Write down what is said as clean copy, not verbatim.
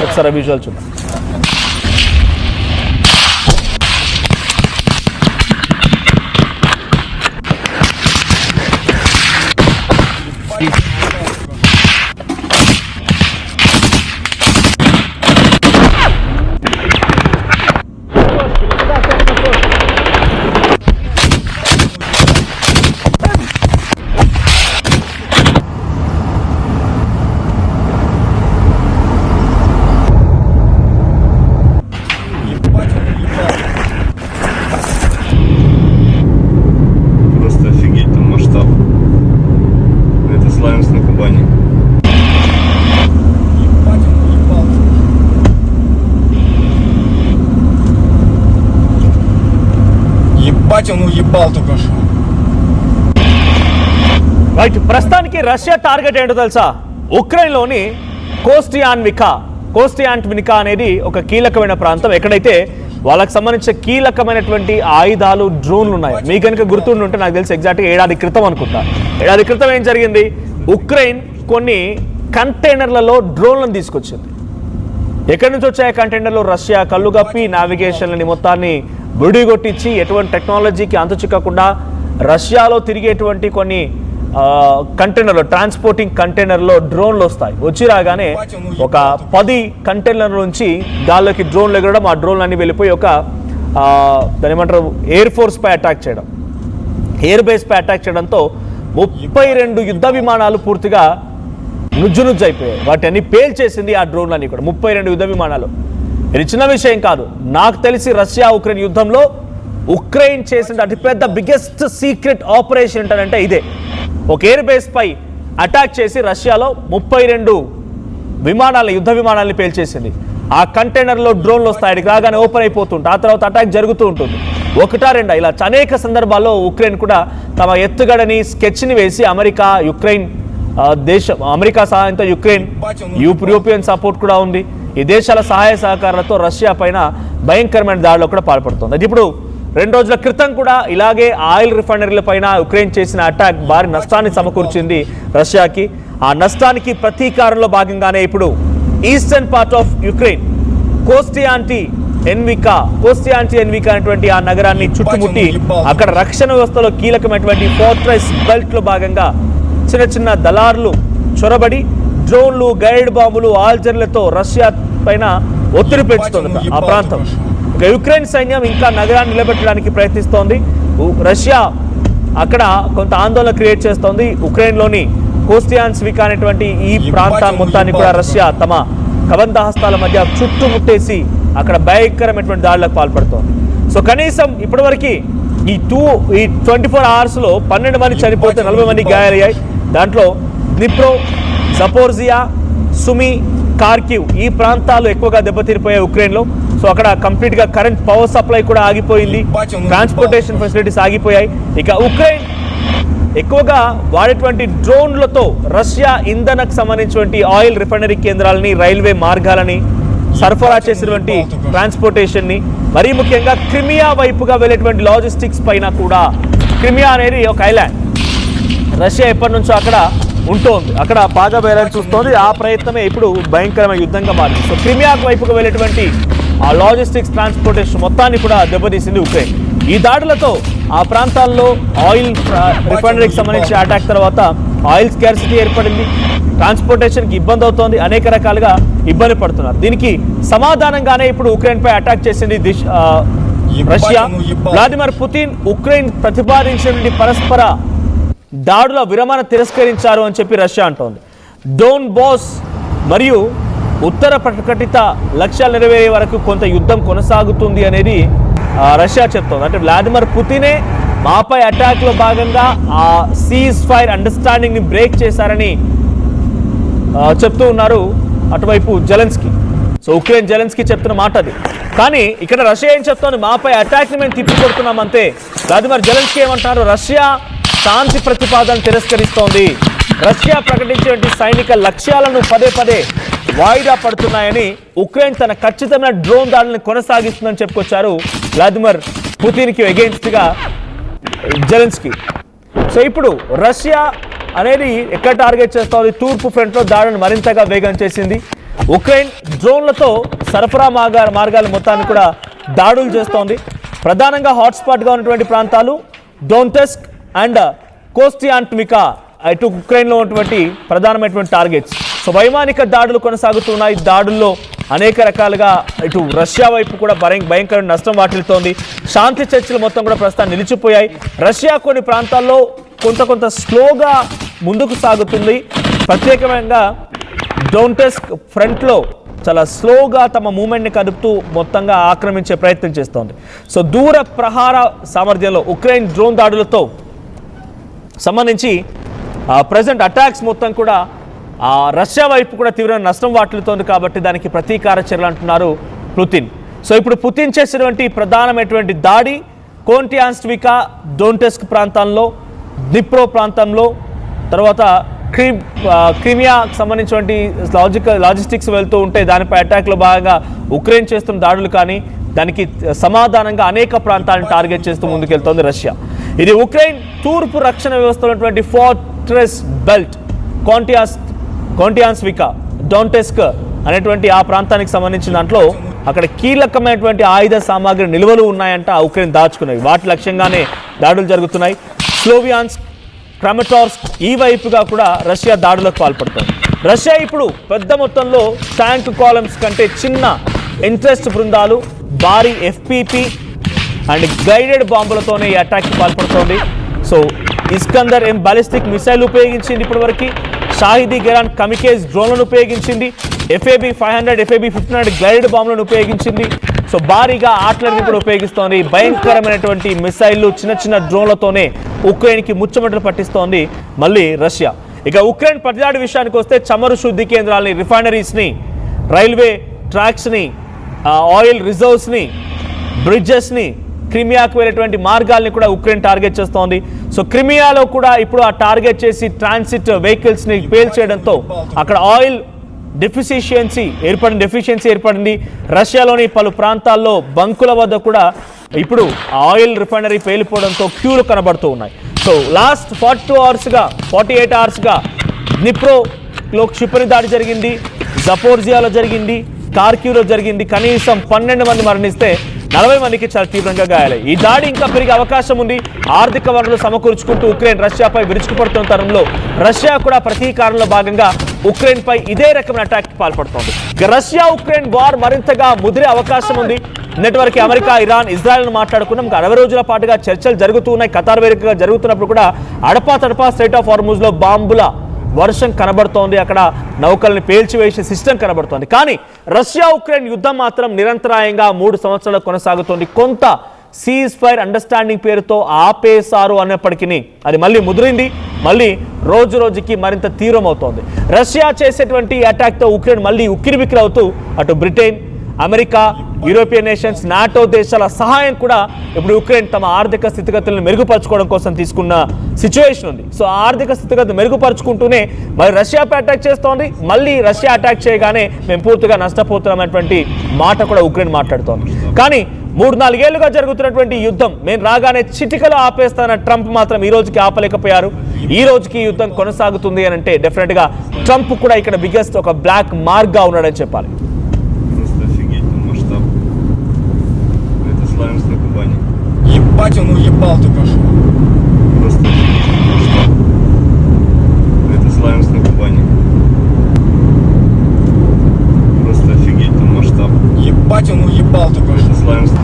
ఒకసారి విజువల్ చూద్దాం. రైట్, ప్రస్తుతానికి రష్యా టార్గెట్ ఏంటో తెలుసా? ఉక్రెయిన్లోని కోస్టియాన్వికా అనేది ఒక కీలకమైన ప్రాంతం, ఎక్కడైతే వాళ్ళకి సంబంధించిన కీలకమైనటువంటి ఆయుధాలు, డ్రోన్లు ఉన్నాయి. మీకు కనుక గుర్తుండుంటే నాకు తెలిసి ఎగ్జాక్ట్గా ఏడాది క్రితం అనుకుంటా. ఏడాది క్రితం ఏం జరిగింది? ఉక్రెయిన్ కొన్ని కంటైనర్లలో డ్రోన్లను తీసుకొచ్చింది. ఎక్కడి నుంచి వచ్చాయి కంటైనర్లు? రష్యా కళ్ళుగప్పి నావిగేషన్లని మొత్తాన్ని విడిగొట్టించి ఎటువంటి టెక్నాలజీకి అంతు చిక్కకుండా రష్యాలో తిరిగేటువంటి కొన్ని కంటైనర్లు, ట్రాన్స్పోర్టింగ్ కంటైనర్లో డ్రోన్లు వస్తాయి. వచ్చి రాగానే ఒక 10 కంటైనర్ల నుంచి గాల్లోకి డ్రోన్లు ఎగరడం, ఆ డ్రోన్లు అన్ని వెళ్ళిపోయి ఒక దాని ఏమంటారు ఎయిర్ ఫోర్స్ పై అటాక్ చేయడం, ఎయిర్ బేస్ పై అటాక్ చేయడంతో 32 యుద్ధ విమానాలు పూర్తిగా నుజ్జు అయిపోయాయి. వాటిని పేల్చేసింది ఆ డ్రోన్లన్నీ కూడా, 32 యుద్ధ విమానాలు. ఇది చిన్న విషయం కాదు. నాకు తెలిసి రష్యా ఉక్రెయిన్ యుద్ధంలో ఉక్రెయిన్ చేసిన అతిపెద్ద బిగ్గెస్ట్ సీక్రెట్ ఆపరేషన్ ఏంటంటే ఇదే. ఒక ఎయిర్ బేస్ పై అటాక్ చేసి రష్యాలో 32 విమానాలు, యుద్ధ విమానాలని పేల్చేసింది. ఆ కంటైనర్లో డ్రోన్లు వస్తాయి, అడిగి రాగానే ఓపెన్ అయిపోతుంటాయి, ఆ తర్వాత అటాక్ జరుగుతూ ఉంటుంది. ఒకటా రెండా, ఇలా అనేక సందర్భాల్లో ఉక్రెయిన్ కూడా తమ ఎత్తుగడని, స్కెచ్ని వేసి అమెరికా సహాయంతో యుక్రెయిన్, యూరోపియన్ సపోర్ట్ కూడా ఉంది, ఈ దేశాల సహాయ సహకారాలతో రష్యా పైన భయంకరమైన దాడిలో కూడా పాల్పడుతుంది. అది ఇప్పుడు 2 రోజుల క్రితం కూడా ఇలాగే ఆయిల్ రిఫైనరీల పైన ఉక్రెయిన్ చేసిన అటాక్ భారీ నష్టాన్ని సమకూర్చింది రష్యాకి. ఆ నష్టానికి ప్రతీకారంలో భాగంగానే ఇప్పుడు ఈస్టర్న్ పార్ట్ ఆఫ్ యుక్రెయిన్ కోస్టియాన్వికా అనేటువంటి ఆ నగరాన్ని చుట్టుముట్టి అక్కడ రక్షణ వ్యవస్థలో కీలకమైనటువంటి ఫోర్ట్రెస్ బెల్ట్ లో భాగంగా చిన్న చిన్న దళారులు చొరబడి డ్రోన్లు, గైడ్ బాంబులు, ఆల్జర్లతో రష్యా పైన ఒత్తిడి పెంచుతుంది ఆ ప్రాంతం. యుక్రెయిన్ సైన్యం ఇంకా నగరాన్ని నిలబెట్టడానికి ప్రయత్నిస్తోంది. రష్యా అక్కడ కొంత ఆందోళన క్రియేట్ చేస్తోంది. ఉక్రెయిన్లోని కోస్టియాన్వికా అనేటువంటి ఈ ప్రాంతాన్ని మొత్తాన్ని కూడా రష్యా తమ కబంధ హస్తాల మధ్య చుట్టుముట్టేసి అక్కడ భయంకరమైనటువంటి దాడులకు పాల్పడుతోంది. సో కనీసం ఇప్పటివరకు ఈ 24 అవర్స్లో 12 మంది చనిపోతే 40 మంది గాయాలయ్యాయి. దాంట్లో డ్నిప్రో, జపోర్జియా, సుమి, కార్కివ్ ఈ ప్రాంతాలు ఎక్కువగా దెబ్బతిరిపోయాయి ఉక్రెయిన్లో. సో అక్కడ కంప్లీట్గా కరెంట్, పవర్ సప్లై కూడా ఆగిపోయింది, ట్రాన్స్పోర్టేషన్ ఫెసిలిటీస్ ఆగిపోయాయి. ఇక ఉక్రెయిన్ ఎక్కువగా వాడేటువంటి డ్రోన్లతో రష్యా ఇంధనకు సంబంధించినటువంటి ఆయిల్ రిఫైనరీ కేంద్రాలని, రైల్వే మార్గాలని, సరఫరా చేసినటువంటి ట్రాన్స్పోర్టేషన్ని, మరీ ముఖ్యంగా క్రిమియా వైపుగా వెళ్ళేటువంటి లాజిస్టిక్స్ పైన కూడా. క్రిమియా అనేది ఒక ఐలాండ్, రష్యా ఎప్పటి నుంచో అక్కడ ఉంటుంది, అక్కడ బాగా వేయాలని చూస్తోంది. ఆ ప్రయత్నమే ఇప్పుడు భయంకరమైన యుద్ధంగా మారింది. సో క్రిమియా వైపుకు వెళ్ళేటువంటి ఆ లాజిస్టిక్స్, ట్రాన్స్పోర్టేషన్ మొత్తాన్ని కూడా దెబ్బతీసింది ఉక్రెయిన్. ఈ దాడులతో ఆ ప్రాంతాల్లో ఆయిల్ రిఫైనరీకి సంబంధించి అటాక్ తర్వాత ఆయిల్ స్కార్సిటీ ఏర్పడింది, ట్రాన్స్పోర్టేషన్కి ఇబ్బంది అవుతోంది, అనేక రకాలుగా ఇబ్బంది పడుతున్నారు. దీనికి సమాధానంగానే ఇప్పుడు ఉక్రెయిన్ పై అటాక్ చేసింది రష్యా. వ్లాదిమిర్ పుతిన్ ఉక్రెయిన్ ప్రతిపాదించిన పరస్పర దాడుల విరమణ తిరస్కరించారు అని చెప్పి రష్యా అంటోంది. డోన్ బాస్ మరియు ఉత్తర ప్రకటిత లక్ష్యాలు నెరవేరే వరకు కొంత యుద్ధం కొనసాగుతుంది అనేది రష్యా చెప్తోంది. అంటే వ్లాదిమిర్ పుతినే మాపై అటాక్లో భాగంగా ఆ సీజ్ ఫైర్ అండర్స్టాండింగ్ని బ్రేక్ చేశారని చెప్తూ ఉన్నారు అటువైపు జెలెన్స్కీ. సో ఉక్రెయిన్ జెలెన్స్కీ చెప్తున్న మాట అది. కానీ ఇక్కడ రష్యా ఏం చెప్తోంది? మాపై అటాక్ని మేము తిప్పికొడుతున్నాం అంతే. వ్లాదిమిర్ జెలెన్స్కీ ఏమంటారు? రష్యా శాంతి ప్రతిపాదన తిరస్కరిస్తోంది, రష్యా ప్రకటించేటువంటి సైనిక లక్ష్యాలను పదే పదే వాయిదా పడుతున్నాయని, ఉక్రెయిన్ తన ఖచ్చితమైన డ్రోన్ దాడులను కొనసాగిస్తుందని చెప్పుకొచ్చారు వ్లాదిమిర్ పుతిన్కి ఎగెయిన్స్ట్గా జెలెన్స్కీ. సో ఇప్పుడు రష్యా అనేది ఎక్కడ టార్గెట్ చేస్తోంది? తూర్పు ఫ్రంట్లో దాడులను మరింతగా వేగం చేసింది. ఉక్రెయిన్ డ్రోన్లతో సరఫరా మార్గాల మొత్తాన్ని కూడా దాడులు చేస్తోంది. ప్రధానంగా హాట్స్పాట్గా ఉన్నటువంటి ప్రాంతాలు డోన్టెస్క్ అండ్ కోస్టియాంట్వికా ఇటు ఉక్రెయిన్లో ఉన్నటువంటి ప్రధానమైనటువంటి టార్గెట్స్. సో వైమానిక దాడులు కొనసాగుతున్నాయి. దాడుల్లో అనేక రకాలుగా ఇటు రష్యా వైపు కూడా భయంకరమైన నష్టం వాటిల్తోంది. శాంతి చర్చలు మొత్తం కూడా ప్రస్తుతం నిలిచిపోయాయి. రష్యా కొన్ని ప్రాంతాల్లో కొంత స్లోగా ముందుకు సాగుతుంది. ప్రత్యేకంగా డోన్టెస్క్ ఫ్రంట్లో చాలా స్లోగా తమ మూమెంట్ని కదుపుతూ మొత్తంగా ఆక్రమించే ప్రయత్నం చేస్తోంది. సో దూర ప్రహార సామర్థ్యంలో ఉక్రెయిన్ డ్రోన్ దాడులతో సంబంధించి ప్రజెంట్ అటాక్స్ మొత్తం కూడా రష్యా వైపు కూడా తీవ్రమైన నష్టం వాటిల్తోంది. కాబట్టి దానికి ప్రతీకార చర్యలు అంటున్నారు పుతిన్. సో ఇప్పుడు పుతిన్ చేసినటువంటి ప్రధానమైనటువంటి దాడి కోస్టియాంట్వికా, డోన్టెస్క్ ప్రాంతాల్లో, డ్నిప్రో ప్రాంతంలో, తర్వాత క్రిమియాకు సంబంధించినటువంటి లాజిస్టిక్స్ వెళ్తూ ఉంటే దానిపై అటాక్లో భాగంగా ఉక్రెయిన్ చేస్తున్న దాడులు కానీ దానికి సమాధానంగా అనేక ప్రాంతాలను టార్గెట్ చేస్తూ ముందుకెళ్తోంది రష్యా. ఇది ఉక్రెయిన్ తూర్పు రక్షణ వ్యవస్థ ఉన్నటువంటి ఫోర్ట్రెస్ బెల్ట్ కోస్టియాంట్వికా, డోన్టెస్క్ అనేటువంటి ఆ ప్రాంతానికి సంబంధించిన దాంట్లో అక్కడ కీలకమైనటువంటి ఆయుధ సామాగ్రి నిల్వలు ఉన్నాయంట ఉక్రెయిన్ దాచుకున్నవి. వాటి లక్ష్యంగానే దాడులు జరుగుతున్నాయి. స్లోవియాన్స్క్, క్రమటార్స్క్ ఈ వైపుగా కూడా రష్యా దాడులకు పాల్పడుతుంది. రష్యా ఇప్పుడు పెద్ద మొత్తంలో ట్యాంక్ కాలమ్స్ కంటే చిన్న ఇంట్రెస్ట్ బృందాలు, భారీ FPP అండ్ గైడెడ్ బాంబులతోనే ఈ అటాక్కి పాల్పడుతోంది. So Iskander M ballistic missile ఉపయోగించింది ఇప్పటివరకు. షాహిదీ గెరాన్ కమికేజ్ డ్రోన్లను ఉపయోగించింది. FAB 500, FAB 1500 గైడెడ్ బాంబులను ఉపయోగించింది. సో భారీగా ఆర్టిలరీని కూడా ఉపయోగిస్తోంది. భయంకరమైనటువంటి మిసైళ్లు, చిన్న డ్రోన్లతోనే ఉక్రెయిన్కి ముచ్చమటలు పట్టిస్తోంది మళ్ళీ రష్యా. ఇక ఉక్రెయిన్ ప్రతిదాడి విషయానికి వస్తే చమురు శుద్ధి కేంద్రాలని, రిఫైనరీస్ని, రైల్వే ట్రాక్స్ని, ఆయిల్ రిజర్వ్స్ని, బ్రిడ్జెస్ని, క్రిమియాకు వెళ్ళేటువంటి మార్గాల్ని కూడా ఉక్రెయిన్ టార్గెట్ చేస్తోంది. సో క్రిమియాలో కూడా ఇప్పుడు ఆ టార్గెట్ చేసి ట్రాన్సిట్ వెహికల్స్ని పేల్చేయడంతో అక్కడ ఆయిల్ డెఫిషియన్సీ ఏర్పడింది. రష్యాలోని పలు ప్రాంతాల్లో బంకుల వద్ద కూడా ఇప్పుడు ఆయిల్ రిఫైనరీ పేలిపోవడంతో క్యూలు కనబడుతూ ఉన్నాయి. సో లాస్ట్ 48 అవర్స్గా డ్నిప్రోలో క్షిపణి దాడి జరిగింది, జపోర్జియాలో జరిగింది, కార్కివ్లో జరిగింది. కనీసం 12 మంది మరణిస్తే 40 మందికి చాలా తీవ్రంగా గాయాలయ్యాయి. ఈ దాడి ఇంకా పెరిగే అవకాశం ఉంది. ఆర్థిక వనరులు సమకూర్చుకుంటూ ఉక్రెయిన్ రష్యాపై విరుచుకుపడుతున్న తరుణంలో రష్యా కూడా ప్రతీకారంలో భాగంగా ఉక్రెయిన్ పై ఇదే రకమైన అటాక్ పాల్పడుతోంది. రష్యా ఉక్రెయిన్ వార్ మరింతగా ముదిరే అవకాశం ఉంది. నెట్వర్క్ అమెరికా, ఇరాన్, ఇజ్రాయెల్ మాట్లాడుకున్నాం. 60 రోజుల పాటుగా చర్చలు జరుగుతూ ఉన్నాయి. ఖతార్ వేదికగా జరుగుతున్నప్పుడు కూడా అడపాతడపా స్ట్రైట్ ఆఫ్ హార్ముజ్లో బాంబుల వర్షం కనబడుతోంది. అక్కడ నౌకల్ని పేల్చివేసే సిస్టమ్ కనబడుతోంది. కానీ రష్యా ఉక్రెయిన్ యుద్ధం మాత్రం నిరంతరాయంగా 3 సంవత్సరాలు కొనసాగుతోంది. కొంత సీజ్ ఫైర్ అండర్స్టాండింగ్ పేరుతో ఆపేశారు అన్నప్పటికీ అది మళ్ళీ ముదిరింది. మళ్ళీ రోజుకి మరింత తీవ్రమవుతోంది. రష్యా చేసేటువంటి అటాక్తో ఉక్రెయిన్ మళ్ళీ ఉక్కిరిబిక్కిరి అవుతూ అటు Britain, America, European nations, NATO దేశాల సహాయం కూడా ఇప్పుడు ఉక్రెయిన్ తమ ఆర్థిక స్థితిగతులను మెరుగుపరచుకోవడం కోసం తీసుకున్న సిచ్యువేషన్ ఉంది. సో ఆర్థిక స్థితిగతులు మెరుగుపరుచుకుంటూనే మరి రష్యాపై అటాక్ చేస్తోంది. మళ్ళీ రష్యా అటాక్ చేయగానే మేము పూర్తిగా నష్టపోతున్నామనేటువంటి మాట కూడా ఉక్రెయిన్ మాట్లాడుతోంది. కానీ 3-4 ఏళ్లుగా జరుగుతున్నటువంటి యుద్ధం మేము రాగానే చిటికలో ఆపేస్తాన ట్రంప్ మాత్రం ఈ రోజుకి ఆపలేకపోయారు. ఈ రోజుకి యుద్ధం కొనసాగుతుంది అని అంటే డెఫినెట్గా ట్రంప్ కూడా ఇక్కడ బిగ్గెస్ట్ ఒక బ్లాక్ మార్క్గా ఉన్నాడని చెప్పాలి. Ебать, он уебал только что. Просто масштаб. Это Славянск на Кубани. Просто офигеть, там масштаб. Ебать, он уебал только что. Это Славянск.